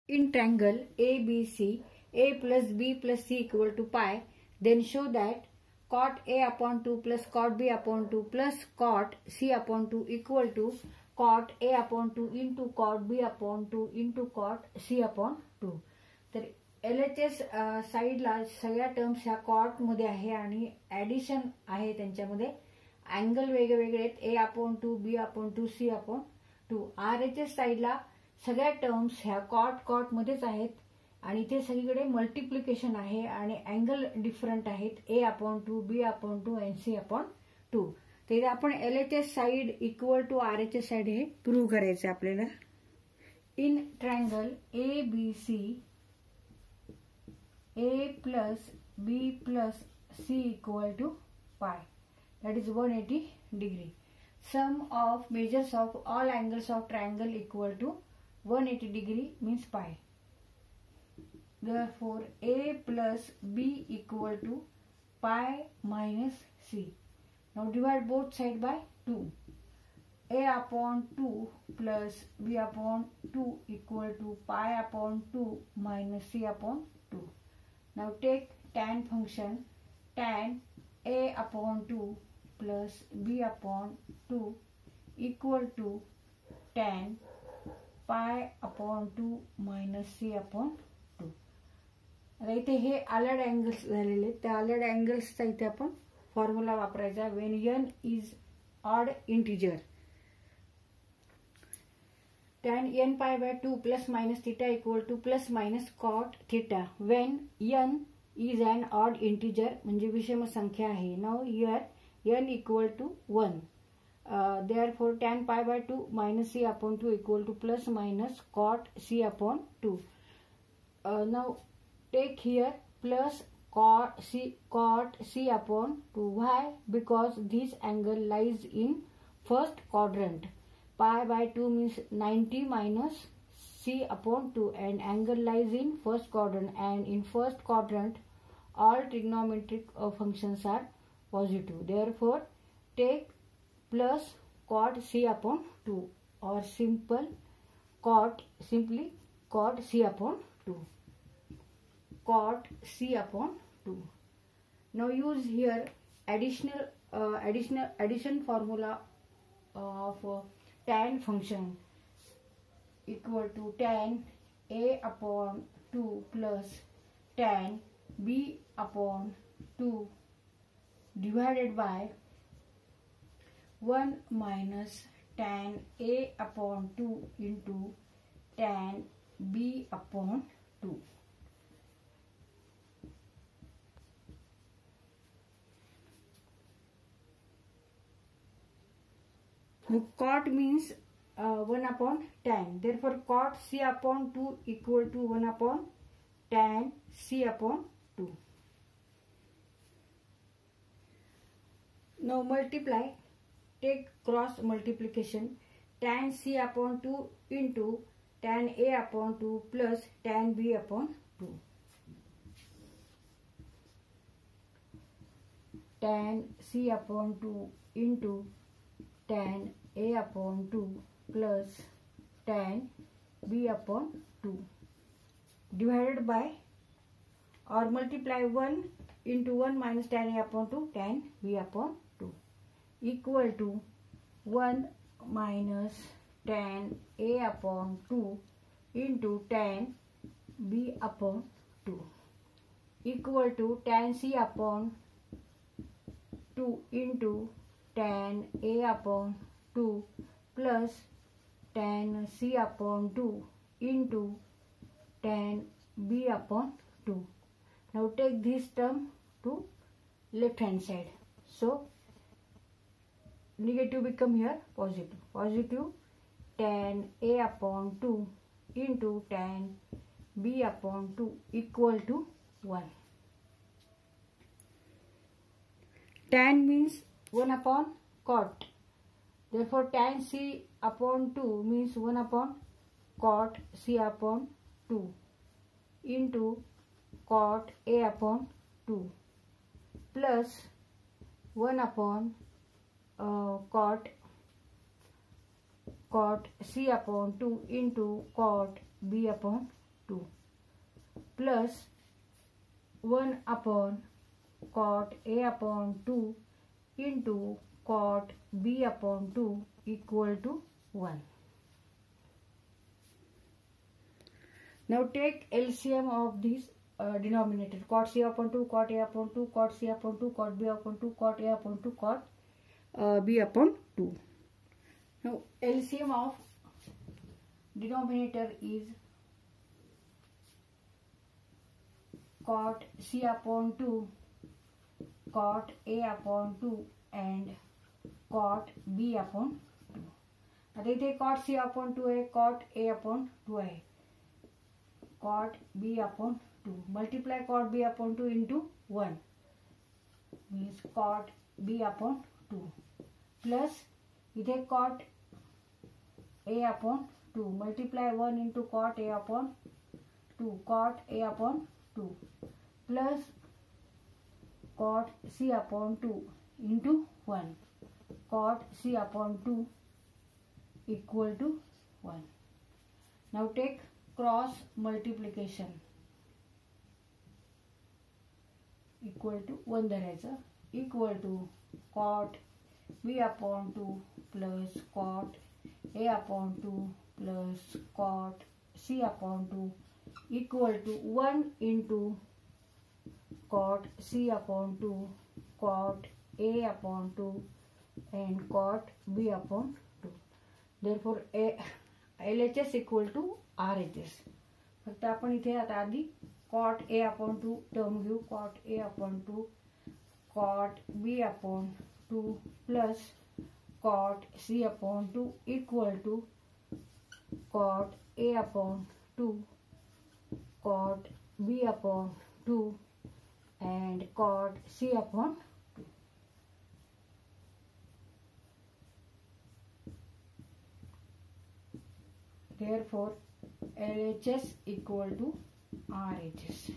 in triangle ABC, A plus B plus C equal to pi, then show that cot A upon 2 plus cot B upon 2 plus cot C upon 2 equal to cot A upon 2 into cot B upon 2 into cot C upon 2. तर LHS साइडला सगळ्या terms ह्या cot मध्ये आहे आणि addition आहे त्यांच्यामध्ये. Angle वेगवेगळे आहेत, A upon 2, B upon 2, C upon 2. RHS साइडला सगळ्या टर्म्स ह्या कॉट मध्येच आहेत आणि इथे सगळीकडे मल्टिप्लिकेशन आहे आणि अँगल डिफरंट आहेत, A upon 2, B upon 2 आणि C upon 2. तर इथे आपण LHS side equal to RHS side हे प्रूव्ह करायचे आपल्याला. In triangle ABC A plus B plus C equal to pi, that is 180 degree. Sum of measures of all angles of triangle equal to 180 degree means pi. Therefore A plus B equal to pi minus C. Now divide both sides by 2. A upon 2 plus B upon 2 equal to pi upon 2 minus C upon 2. Now take tan function. Tan A upon 2 plus B upon 2 equal to tan pi upon 2 minus C upon 2. आता इथे हे अलर्ड angles झालेले, त्या अलर्ड अँगल्सचा इथे आपण formula वापरायचा. When n is odd integer, tan n pi by 2 plus minus theta equal to plus minus cot theta when n is an odd integer, म्हणजे विषम संख्या आहे. Now here n equal to 1. Therefore tan pi by 2 minus C upon 2 equal to plus minus cot C upon 2. Now take here plus cot C upon 2. Why? Because this angle lies in first quadrant. Pi by 2 means 90 minus C upon 2 and angle lies in first quadrant, and in first quadrant all trigonometric functions are positive. Therefore take plus cot C upon 2 or simply cot C upon 2. Cot C upon 2. Now use here addition formula of tan function equal to tan A upon 2 plus tan B upon 2 divided by 1 minus tan A upon 2 into tan B upon 2. Cot means 1 upon tan. Therefore cot C upon 2 equal to 1 upon tan C upon 2. Now multiply. Take cross multiplication. Tan C upon 2 into tan A upon 2 plus tan B upon 2. Tan C upon 2 into tan A upon 2 plus tan B upon 2 divided by or multiply 1 into 1 minus tan A upon 2 tan B upon 2 equal to 1 minus tan A upon 2 into tan B upon 2 equal to tan C upon 2 into tan A upon 2 plus tan C upon 2 into tan B upon 2. Now take this term to left hand side. So negative become here positive. Positive tan A upon 2 into tan B upon 2 equal to 1. Tan means 1 upon cot. Therefore tan C upon 2 means 1 upon cot C upon 2 into cot A upon 2 plus 1 upon cot C upon 2 into cot B upon 2 plus 1 upon cot A upon 2 into cot B upon 2 equal to 1. Now take LCM of these denominator. Cot C upon 2, cot A upon 2, cot C upon 2, cot B upon 2, cot A upon 2, cot B upon 2. Now LCM of denominator is cot C upon 2, cot A upon 2 and cot B upon 2. आता इथे cot C upon 2 आहे, cot A upon 2 आहे, cot B upon 2. Multiply cot B upon 2 into 1 means cot B upon 2 plus इथे cot A upon 2. Multiply 1 into cot A upon 2, cot A upon 2 plus cot C upon 2 into 1, cot C upon 2 equal to 1. Now take cross multiplication. Equal to 1 धरायचं, equal to cot B upon 2 plus cot A upon 2 plus cot C upon 2 equal to 1 into cot C upon 2, cot A upon 2 and cot B upon 2. Therefore LHS equal to RHS. फक्त आपण इथे आता आधी cot A upon 2 term घेऊ, cot A upon 2, cot B upon 2 plus cot C upon 2 equal to cot A upon 2, cot B upon 2 and cot C upon 2. Therefore LHS equal to RHS.